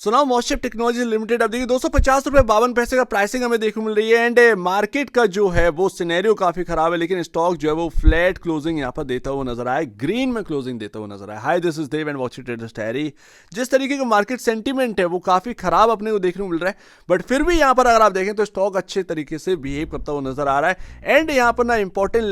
सुनाओ मॉस्टशिप technology limited. अब देखिए 250 रुपये 52 पैसे का प्राइसिंग हमें देखने को मिल रही है एंड मार्केट का जो है वो सिनेरियो काफी खराब है, लेकिन स्टॉक जो है वो फ्लैट क्लोजिंग यहाँ पर देता हुआ नजर आया, ग्रीन में क्लोजिंग देता हुआ नजर आया। Hi, this is Dev and watch traders diary. जिस तरीके का मार्केट सेंटीमेंट है वो काफी खराब अपने को देखने को मिल रहा है, बट फिर भी यहाँ पर अगर आप देखें तो स्टॉक अच्छे तरीके से बिहेव करता हुआ नजर आ रहा है एंड यहाँ पर ना इंपॉर्टेंट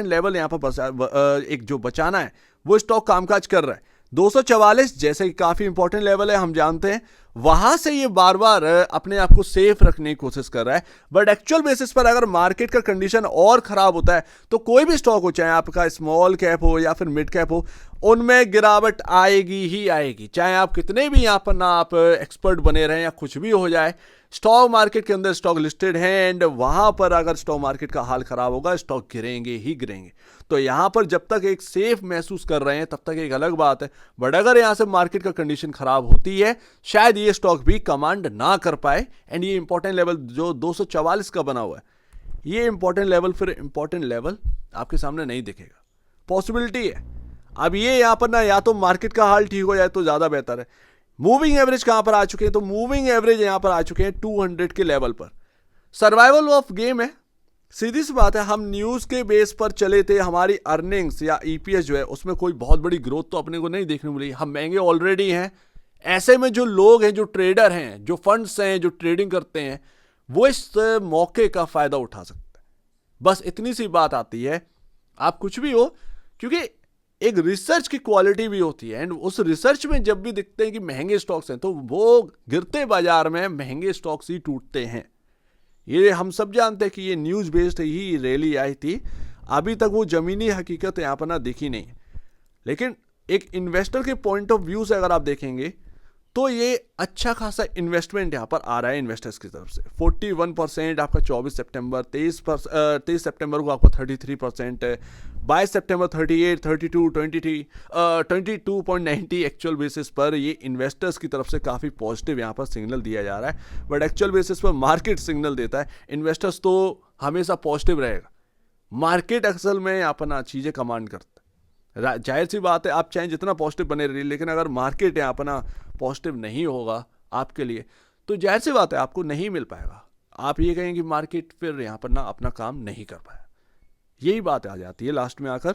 लेवल यहाँ पर एक जो बचाना है वो स्टॉक कामकाज कर रहा है। 244 जैसे कि काफी इंपॉर्टेंट लेवल है, हम जानते हैं वहां से ये बार बार अपने आप को सेफ रखने की कोशिश कर रहा है, बट एक्चुअल बेसिस पर अगर मार्केट का कंडीशन और खराब होता है तो कोई भी स्टॉक हो, चाहे आपका स्मॉल कैप हो या फिर मिड कैप हो, उनमें गिरावट आएगी ही आएगी। चाहे आप कितने भी यहां पर ना आप एक्सपर्ट बने रहें या कुछ भी हो जाए, स्टॉक मार्केट के अंदर स्टॉक लिस्टेड है एंड वहां पर अगर स्टॉक मार्केट का हाल खराब होगा स्टॉक गिरेंगे ही गिरेंगे। तो यहां पर जब तक एक सेफ महसूस कर रहे हैं तब तक एक अलग बात है, बट अगर यहां से मार्केट का कंडीशन खराब होती है शायद ये स्टॉक भी कमांड ना कर पाए एंड ये इंपॉर्टेंट लेवल जो 244 का बना हुआ है, ये इंपॉर्टेंट लेवल फिर इंपॉर्टेंट लेवल आपके सामने नहीं दिखेगा। पॉसिबिलिटी है अब ये यहां पर ना या तो मार्केट का हाल ठीक हो जाए तो ज्यादा बेहतर है। मूविंग एवरेज कहां पर आ चुके हैं, तो मूविंग एवरेज यहां पर आ चुके हैं 200 के लेवल पर। सर्वाइवल ऑफ गेम है, सीधी सी बात है। हम न्यूज के बेस पर चले थे, हमारी अर्निंग्स या ईपीएस जो है उसमें कोई बहुत बड़ी ग्रोथ तो अपने को नहीं देखने को मिली। हम महंगे ऑलरेडी हैं, ऐसे में जो लोग हैं, जो ट्रेडर हैं, जो फंड्स हैं, जो ट्रेडिंग करते हैं, वो इस मौके का फायदा उठा सकते हैं। बस इतनी सी बात आती है। आप कुछ भी हो, क्योंकि एक रिसर्च की क्वालिटी भी होती है एंड उस रिसर्च में जब भी दिखते हैं कि महंगे स्टॉक्स हैं तो वो गिरते बाजार में महंगे स्टॉक्स ही टूटते हैं। ये हम सब जानते हैं कि ये न्यूज बेस्ड ही रैली आई थी, अभी तक वो जमीनी हकीकत यहां पर ना दिखी नहीं है। लेकिन एक इन्वेस्टर के पॉइंट ऑफ व्यू से अगर आप देखेंगे तो ये अच्छा खासा इन्वेस्टमेंट यहाँ पर आ रहा है इन्वेस्टर्स की तरफ से। 41% आपका 24 सितंबर, 23 सितंबर को आपका 33%, 22 सितंबर 38, 32, 22.90 एक्चुअल बेसिस पर ये इन्वेस्टर्स की तरफ से काफ़ी पॉजिटिव यहाँ पर सिग्नल दिया जा रहा है, बट एक्चुअल बेसिस पर मार्केट सिग्नल देता है। इन्वेस्टर्स तो हमेशा पॉजिटिव रहेगा, मार्केट असल में यहाँ पर ना चीज़ें कमांड करता है। जाहिर सी बात है आप चाहे जितना पॉजिटिव बने रहिए, लेकिन अगर मार्केट यहाँ पर ना पॉजिटिव नहीं होगा आपके लिए तो जाहिर सी बात है आपको नहीं मिल पाएगा। आप ये कहें कि मार्केट फिर यहाँ पर ना अपना काम नहीं कर पाया, यही बात आ जाती है लास्ट में आकर।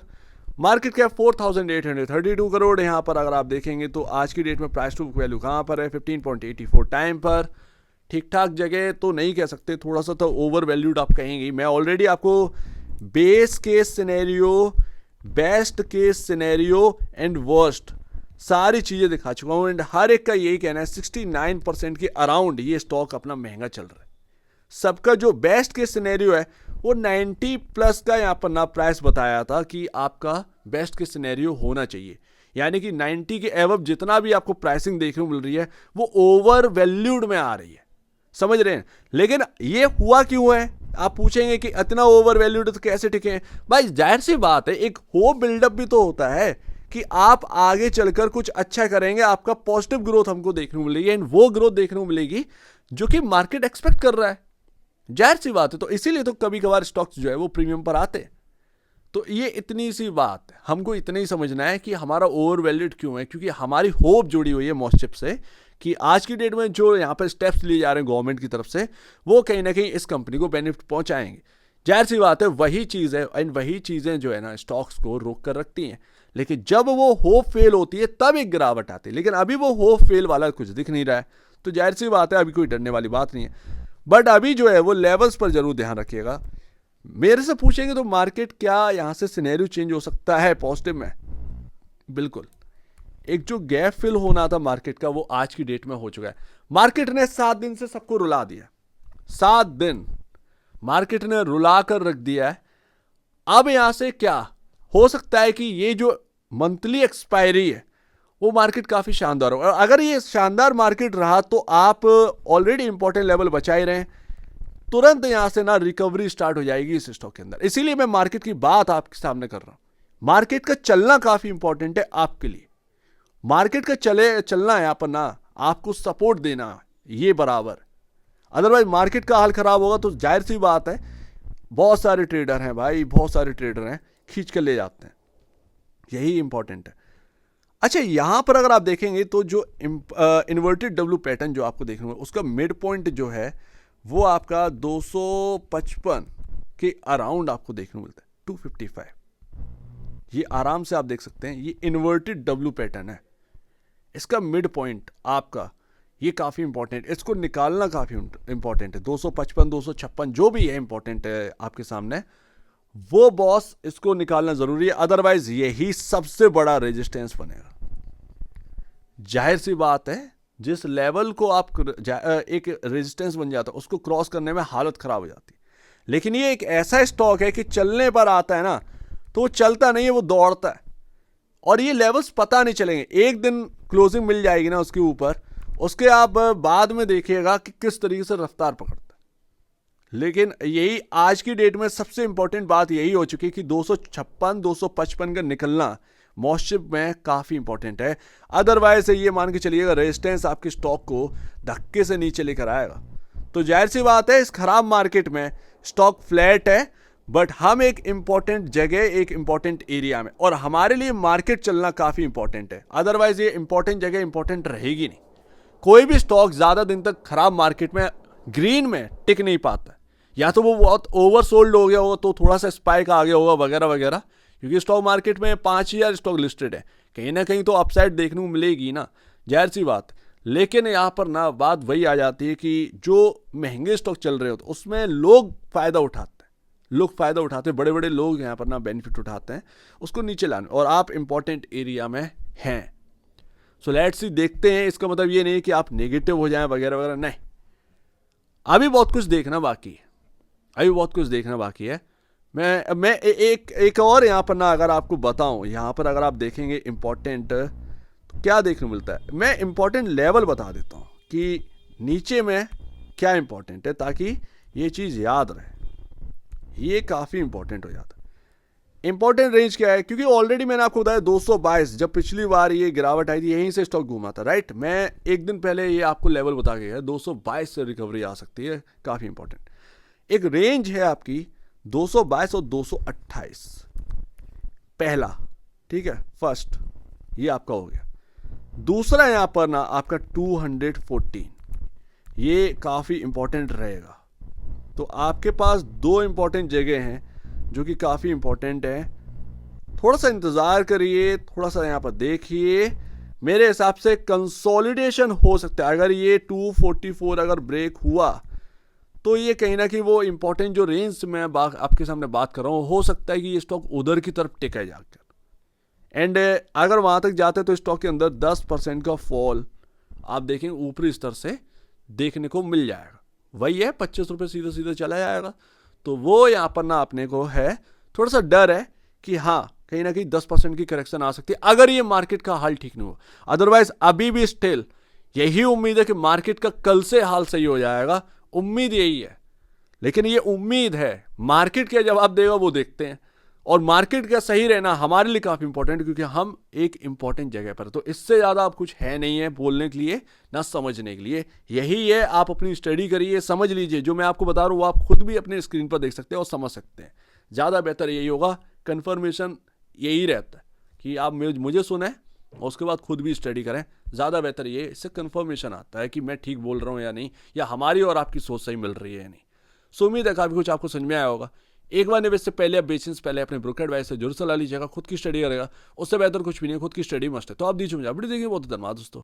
मार्केट कैप 4832 करोड़ यहाँ पर अगर आप देखेंगे तो आज की डेट में प्राइस टू बुक वैल्यू कहाँ पर है, 15.84 टाइम पर। ठीक ठाक जगह तो नहीं कह सकते, थोड़ा सा तो ओवर वैल्यूड आप कहेंगे। मैं ऑलरेडी आपको base case scenario, best case scenario and worst सारी चीजें दिखा चुका हूं एंड हर एक का यही कहना है 69% के अराउंड ये स्टॉक अपना महंगा चल रहा है। सबका जो बेस्ट केस सिनेरियो है वो 90 प्लस का यहां पर ना प्राइस बताया था कि आपका बेस्ट केस सिनेरियो होना चाहिए, यानी कि 90 के एवब जितना भी आपको प्राइसिंग देखने को मिल रही है वो ओवर वैल्यूड में आ रही है, समझ रहे हैं। लेकिन ये हुआ क्यों है, आप पूछेंगे कि इतना ओवर वैल्यूड तो कैसे टिके हैं। भाई जाहिर सी बात है, एक होप बिल्डअप भी तो होता है कि आप आगे चलकर कुछ अच्छा करेंगे, आपका पॉजिटिव ग्रोथ हमको देखने को मिलेगी एंड वो ग्रोथ देखने को मिलेगी जो कि मार्केट एक्सपेक्ट कर रहा है। जाहिर सी बात है, तो इसीलिए तो कभी कभार स्टॉक्स जो है वो प्रीमियम पर आते हैं। तो ये इतनी सी बात है, हमको इतना ही समझना है कि हमारा ओवर वैल्यूड क्यों है, क्योंकि हमारी होप जुड़ी हुई है मॉस्टशिप से कि आज की डेट में जो यहाँ पर स्टेप्स लिए जा रहे हैं गवर्नमेंट की तरफ से वो कहीं ना कहीं इस कंपनी को बेनिफिट पहुंचाएंगे। जाहिर सी बात है वही चीज़ है एंड वही चीज़ें जो है ना स्टॉक्स को रोक कर रखती हैं। लेकिन जब वो होप फेल होती है तब एक गिरावट आती है, लेकिन अभी वो होप फेल वाला कुछ दिख नहीं रहा है, तो जाहिर सी बात है अभी कोई डरने वाली बात नहीं है। बट अभी जो है वो लेवल्स पर जरूर ध्यान रखिएगा। मेरे से पूछेंगे तो मार्केट क्या यहाँ से सिनेरियो चेंज हो सकता है पॉजिटिव में, बिल्कुल। एक जो गैप फिल होना था मार्केट का वो आज की डेट में हो चुका है। मार्केट ने 7 दिन से सबको रुला दिया, 7 दिन मार्केट ने रुला कर रख दिया है। अब यहां से क्या हो सकता है कि ये जो मंथली एक्सपायरी है वो मार्केट काफी शानदार हो, और अगर ये शानदार मार्केट रहा तो आप ऑलरेडी इंपॉर्टेंट लेवल बचाए रहे, तुरंत यहां से ना रिकवरी स्टार्ट हो जाएगी इस स्टॉक के अंदर। इसीलिए मैं मार्केट की बात आपके सामने कर रहा हूं। मार्केट का चलना काफी इंपॉर्टेंट है आपके लिए, मार्केट का चलना है यहाँ पर ना आपको सपोर्ट देना ये बराबर। अदरवाइज मार्केट का हाल खराब होगा तो जाहिर सी बात है बहुत सारे ट्रेडर हैं भाई, बहुत सारे ट्रेडर हैं, खींच कर ले जाते हैं, यही इंपॉर्टेंट है। अच्छा, यहाँ पर अगर आप देखेंगे तो जो इन्वर्टेड डब्ल्यू पैटर्न जो आपको देखने को उसका मिड पॉइंट जो है वो आपका 255 के अराउंड आपको देखने को मिलता है, 255। ये आराम से आप देख सकते हैं, ये इन्वर्टेड डब्ल्यू पैटर्न है। इसका मिड पॉइंट आपका ये काफ़ी इंपॉर्टेंट, इसको निकालना काफ़ी इंपॉर्टेंट है। 255 256 जो भी है इंपॉर्टेंट है आपके सामने, वो बॉस इसको निकालना जरूरी है, अदरवाइज यही सबसे बड़ा रेजिस्टेंस बनेगा। जाहिर सी बात है, जिस लेवल को आप एक रेजिस्टेंस बन जाता है उसको क्रॉस करने में हालत खराब हो जाती है। लेकिन ये एक ऐसा स्टॉक है कि चलने पर आता है ना, तो वो चलता नहीं है, वो दौड़ता है। और ये लेवल्स पता नहीं चलेंगे, एक दिन क्लोजिंग मिल जाएगी ना उसके ऊपर, उसके आप बाद में देखिएगा कि किस तरीके से रफ्तार पकड़ता है। लेकिन यही आज की डेट में सबसे इंपॉर्टेंट बात यही हो चुकी है कि 256 255 का निकलना मॉस्टिप में काफ़ी इंपॉर्टेंट है। अदरवाइज ये मान के चलिएगा रेजिस्टेंस आपके स्टॉक को धक्के से नीचे लेकर आएगा। तो जाहिर सी बात है, इस खराब मार्केट में स्टॉक फ्लैट है, बट हम एक इंपॉर्टेंट जगह, एक इंपॉर्टेंट एरिया में, और हमारे लिए मार्केट चलना काफ़ी इंपॉर्टेंट है। अदरवाइज ये इंपॉर्टेंट जगह इंपॉर्टेंट रहेगी नहीं। कोई भी स्टॉक ज़्यादा दिन तक खराब मार्केट में ग्रीन में टिक नहीं पाता, या तो वो बहुत ओवरसोल्ड हो गया होगा, तो थोड़ा सा स्पाइक आ गया होगा वगैरह वगैरह, क्योंकि स्टॉक मार्केट में 5000 स्टॉक लिस्टेड है, कहीं ना कहीं तो अपसाइड देखने को मिलेगी ना, जाहिर सी बात। लेकिन यहाँ पर ना बात वही आ जाती है कि जो महंगे स्टॉक चल रहे होते उसमें लोग फ़ायदा उठाते हैं, बड़े बड़े लोग यहाँ पर ना बेनिफिट उठाते हैं उसको नीचे लाने, और आप इंपॉर्टेंट एरिया में हैं। सो लेट्स सी, देखते हैं। इसका मतलब ये नहीं कि आप नेगेटिव हो जाएं वगैरह वगैरह, नहीं, अभी बहुत कुछ देखना बाकी है। मैं एक और यहाँ पर ना अगर आपको बताऊं, यहाँ पर अगर आप देखेंगे इंपॉर्टेंट तो क्या देखने मिलता है, मैं इंपॉर्टेंट लेवल बता देता हूँ कि नीचे में क्या इंपॉर्टेंट है, ताकि ये चीज़ याद रहे। ये काफ़ी इंपॉर्टेंट हो जाता है। इंपॉर्टेंट रेंज क्या है, क्योंकि ऑलरेडी मैंने आपको बताया 222, जब पिछली बार ये गिरावट आई थी यहीं से स्टॉक घूमा था, राइट। मैं एक दिन पहले ये आपको लेवल बता के गया, 222 से रिकवरी आ सकती है, काफ़ी इंपॉर्टेंट। एक रेंज है आपकी 222 और 228, पहला, ठीक है, फर्स्ट, ये आपका हो गया। दूसरा यहाँ पर ना आपका 214, ये काफ़ी इंपॉर्टेंट रहेगा। तो आपके पास दो इंपॉर्टेंट जगह हैं जो कि काफ़ी इंपॉर्टेंट है। थोड़ा सा इंतज़ार करिए, थोड़ा सा यहाँ पर देखिए, मेरे हिसाब से कंसोलिडेशन हो सकता है। अगर ये 244 अगर ब्रेक हुआ तो ये कहीं ना कहीं वो इंपॉर्टेंट जो रेंज मैं आपके सामने बात कर रहा हूँ, हो सकता है कि ये स्टॉक उधर की तरफ टिका जाकर, एंड अगर वहाँ तक जाते तो स्टॉक के अंदर 10% का फॉल आप देखेंगे ऊपरी स्तर से देखने को मिल जाएगा। वही है, 25 रुपये सीधे सीधे चला जाएगा। तो वो यहाँ पर ना अपने को है, थोड़ा सा डर है कि हाँ कहीं ना कहीं 10% की करेक्शन आ सकती है अगर ये मार्केट का हाल ठीक नहीं हो। अदरवाइज अभी भी स्टिल यही उम्मीद है कि मार्केट का कल से हाल सही हो जाएगा, उम्मीद यही है। लेकिन ये उम्मीद है, मार्केट क्या जवाब देगा वो देखते हैं। और मार्केट का सही रहना हमारे लिए काफ़ी इंपॉर्टेंट, क्योंकि हम एक इंपॉर्टेंट जगह पर, तो इससे ज़्यादा आप कुछ है नहीं है बोलने के लिए ना समझने के लिए। यही है, आप अपनी स्टडी करिए, समझ लीजिए। जो मैं आपको बता रहा हूँ वो आप खुद भी अपने स्क्रीन पर देख सकते हैं और समझ सकते हैं। ज़्यादा बेहतर यही होगा, कन्फर्मेशन यही रहता है कि आप मुझे सुने और उसके बाद खुद भी स्टडी करें। ज़्यादा बेहतर ये, इससे कन्फर्मेशन आता है कि मैं ठीक बोल रहा हूँ या नहीं, या हमारी और आपकी सोच सही मिल रही है या नहीं। सो उम्मीद है काफ़ी कुछ आपको समझ में आया होगा। एक बार निवेश से पहले, अब बेचने से पहले अपने ब्रोकर एडवाइस से जरूर सलाह लीजिएगा। खुद की स्टडी करेगा, उससे बेहतर कुछ भी नहीं, खुद की स्टडी मस्ट है। तो आप दीजिए मुझे अपडेट, देखिए बहुत धन्यवाद दोस्तों।